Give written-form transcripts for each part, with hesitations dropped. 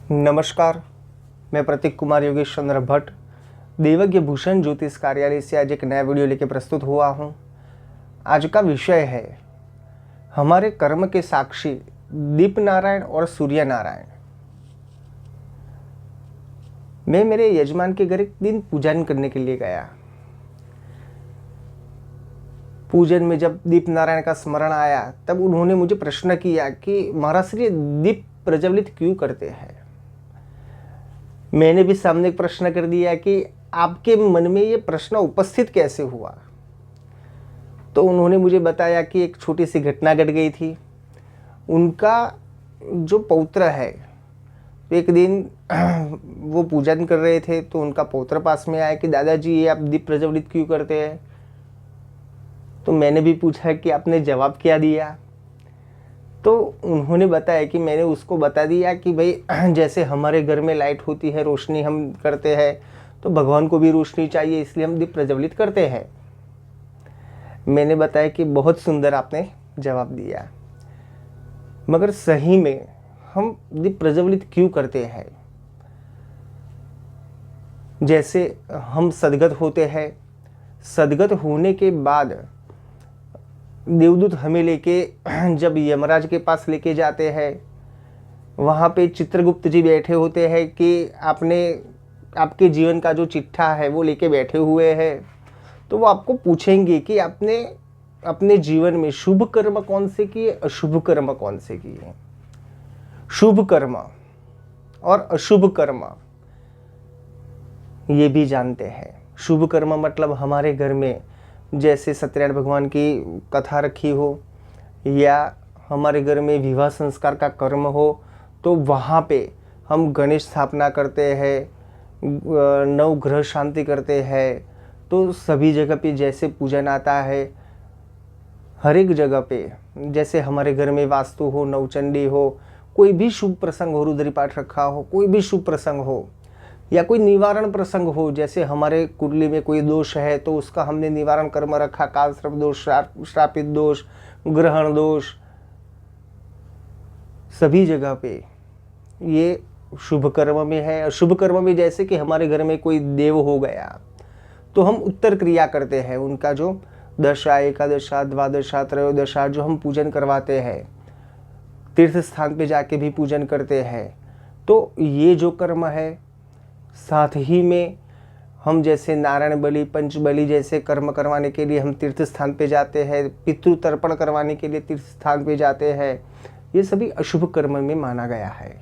नमस्कार, मैं प्रतीक कुमार योगेश चंद्र भट्ट देवज्ञ भूषण ज्योतिष कार्यालय से आज एक नया वीडियो लेकर प्रस्तुत हुआ हूँ। आज का विषय है हमारे कर्म के साक्षी दीप नारायण और सूर्य नारायण। मैं मेरे यजमान के घर एक दिन पूजन करने के लिए गया। पूजन में जब दीप नारायण का स्मरण आया तब उन्होंने मुझे प्रश्न किया कि महाराज श्री दीप प्रज्वलित क्यों करते हैं। मैंने भी सामने एक प्रश्न कर दिया कि आपके मन में ये प्रश्न उपस्थित कैसे हुआ। तो उन्होंने मुझे बताया कि एक छोटी सी घटना घट गई थी। उनका जो पौत्र है, तो एक दिन वो पूजन कर रहे थे तो उनका पौत्र पास में आया कि दादाजी ये आप दीप प्रज्वलित क्यों करते हैं। तो मैंने भी पूछा कि आपने जवाब क्या दिया। तो उन्होंने बताया कि मैंने उसको बता दिया कि भाई जैसे हमारे घर में लाइट होती है, रोशनी हम करते हैं, तो भगवान को भी रोशनी चाहिए, इसलिए हम दीप प्रज्वलित करते हैं। मैंने बताया कि बहुत सुंदर आपने जवाब दिया, मगर सही में हम दीप प्रज्वलित क्यों करते हैं। जैसे हम सदगत होते हैं, सदगत होने के बाद देवदूत हमें लेके जब यमराज के पास लेके जाते हैं, वहाँ पे चित्रगुप्त जी बैठे होते हैं कि आपने आपके जीवन का जो चिट्ठा है वो लेके बैठे हुए हैं। तो वो आपको पूछेंगे कि आपने अपने जीवन में शुभ कर्म कौन से किए, अशुभ कर्म कौन से किए। शुभ कर्म और अशुभ कर्म ये भी जानते हैं। शुभ कर्म मतलब हमारे घर में जैसे सत्यनारायण भगवान की कथा रखी हो, या हमारे घर में विवाह संस्कार का कर्म हो, तो वहाँ पे हम गणेश स्थापना करते हैं, नवग्रह शांति करते हैं। तो सभी जगह पे जैसे पूजन आता है, हर एक जगह पे जैसे हमारे घर में वास्तु हो, नवचंडी हो, कोई भी शुभ प्रसंग हो, रुद्री पाठ रखा हो, कोई भी शुभ प्रसंग हो, या कोई निवारण प्रसंग हो, जैसे हमारे कुंडली में कोई दोष है तो उसका हमने निवारण कर्म रखा, काल सर्प दोष, श्रापित दोष, ग्रहण दोष, सभी जगह पे ये शुभ कर्म में है। अशुभ कर्म में जैसे कि हमारे घर में कोई देव हो गया तो हम उत्तर क्रिया करते हैं, उनका जो दशा, एकादशा, द्वादशा, त्रयोदशा जो हम पूजन करवाते हैं, तीर्थ स्थान पे जाके भी पूजन करते हैं। तो ये जो कर्म है, साथ ही में हम जैसे नारायण बलि, पंच बलि जैसे कर्म करवाने के लिए हम तीर्थ स्थान पे जाते हैं, पितृ तर्पण करवाने के लिए तीर्थ स्थान पे जाते हैं, ये सभी अशुभ कर्म में माना गया है।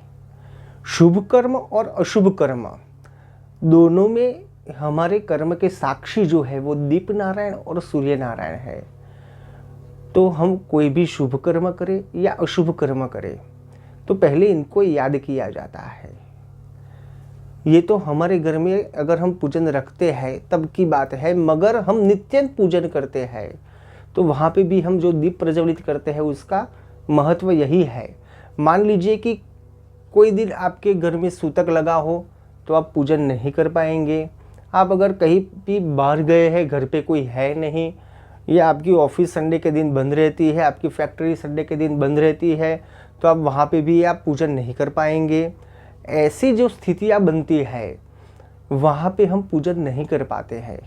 शुभ कर्म और अशुभ कर्म दोनों में हमारे कर्म के साक्षी जो है वो दीप नारायण और सूर्य नारायण है। तो हम कोई भी शुभ कर्म करें या अशुभ कर्म करें तो पहले इनको याद किया जाता है। ये तो हमारे घर में अगर हम पूजन रखते हैं तब की बात है, मगर हम नित्य पूजन करते हैं तो वहाँ पे भी हम जो दीप प्रज्वलित करते हैं उसका महत्व यही है। मान लीजिए कि कोई दिन आपके घर में सूतक लगा हो तो आप पूजन नहीं कर पाएंगे। आप अगर कहीं भी बाहर गए हैं, घर पे कोई है नहीं, या आपकी ऑफिस संडे के दिन बंद रहती है, आपकी फैक्ट्री संडे के दिन बंद रहती है, तो आप वहाँ पे भी आप पूजन नहीं कर पाएंगे। ऐसी जो स्थितियाँ बनती है वहाँ पे हम पूजन नहीं कर पाते हैं,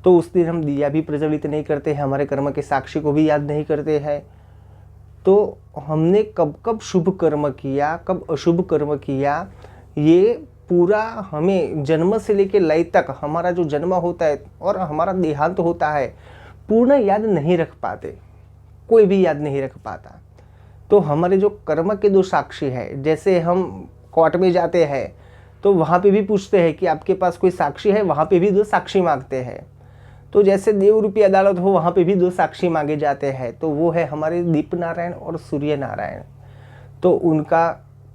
तो उस दिन हम दिया भी प्रज्वलित नहीं करते हैं, हमारे कर्म के साक्षी को भी याद नहीं करते हैं। तो हमने कब कब शुभ कर्म किया, कब अशुभ कर्म किया, ये पूरा हमें जन्म से लेकर लय तक हमारा जो जन्म होता है और हमारा देहांत होता है पूर्ण याद नहीं रख पाते, कोई भी याद नहीं रख पाता। तो हमारे जो कर्म के दो साक्षी है, जैसे हम कोर्ट में जाते हैं तो वहाँ पे भी पूछते हैं कि आपके पास कोई साक्षी है, वहाँ पे भी दो साक्षी मांगते हैं। तो जैसे देव रूपी अदालत हो, वहाँ पे भी दो साक्षी मांगे जाते हैं। तो वो है हमारे दीप नारायण और सूर्य नारायण। तो उनका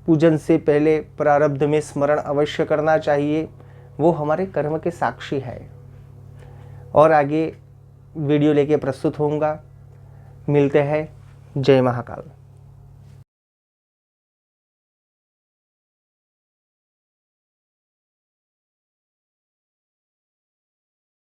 पूजन से पहले प्रारब्ध में स्मरण अवश्य करना चाहिए, वो हमारे कर्म के साक्षी है। और आगे वीडियो लेके प्रस्तुत होऊंगा। मिलते हैं। जय महाकाल।